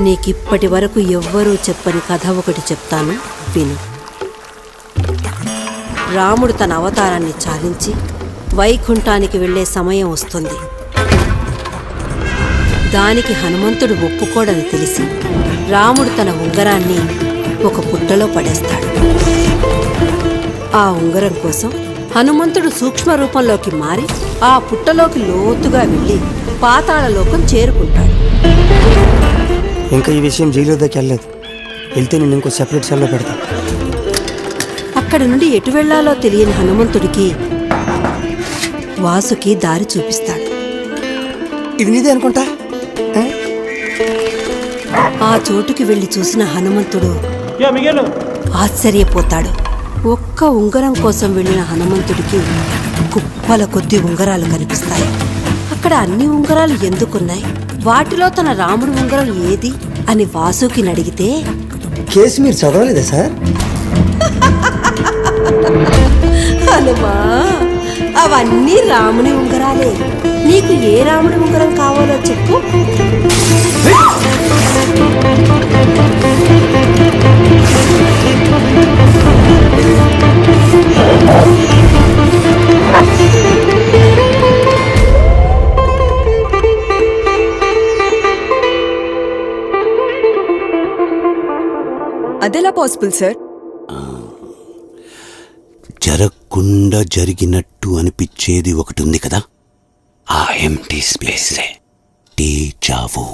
నీకిప్పటి వరకు ఎవ్వరూ చెప్పని కథ ఒకటి చెప్తాను, విను. రాముడు తన అవతారాన్ని చాలించి వైకుంఠానికి వెళ్లే సమయం వస్తుంది. దానికి హనుమంతుడు ఒప్పుకోడని తెలిసి రాముడు తన ఉంగరాన్ని ఒక పుట్టలో పడేస్తాడు. ఆ ఉంగరం కోసం హనుమంతుడు సూక్ష్మ రూపంలోకి మారి ఆ పుట్టలోకి లోతుగా వెళ్ళి పాతాళలోకం చేరుకుంటాడు. ఇంకా ఈ విషయం జైలు దగ్గరికి వెళ్ళలేదు. వెళ్తే నేను ఇంకో సెపరేట్ సెల్లో పెడతా. అక్కడి నుండి ఎటు వెళ్లాలో తెలియని హనుమంతుడికి వాసుకి దారి చూపిస్తాడు. ఇది నీదే అనుకుంటా. ఆ చోటుకి వెళ్లి చూసిన హనుమంతుడు ఆశ్చర్యపోతాడు. ఒక్క ఉంగరం కోసం వెళ్లిన హనుమంతుడికి కుప్పల కొద్ది ఉంగరాలు కనిపిస్తాయి. అక్కడ అన్ని ఉంగరాలు ఎందుకున్నాయి, వాటిలో తన రాముడి ఉంగరం ఏది అని వాసుకిని అడిగితే, కేసు మీరు చదవలేదా సార్? హనుమా, అవన్నీ రాముని ఉంగరాలే. నీకు ఏ రాముడి ఉంగరం కావాలో చెప్పు. అదెలా పాసిబుల్ సార్? జరగకుండా జరిగినట్టు అనిపించేది ఒకటి ఉంది కదా, ఆ ఎంటీ స్పేసే డేజా vu.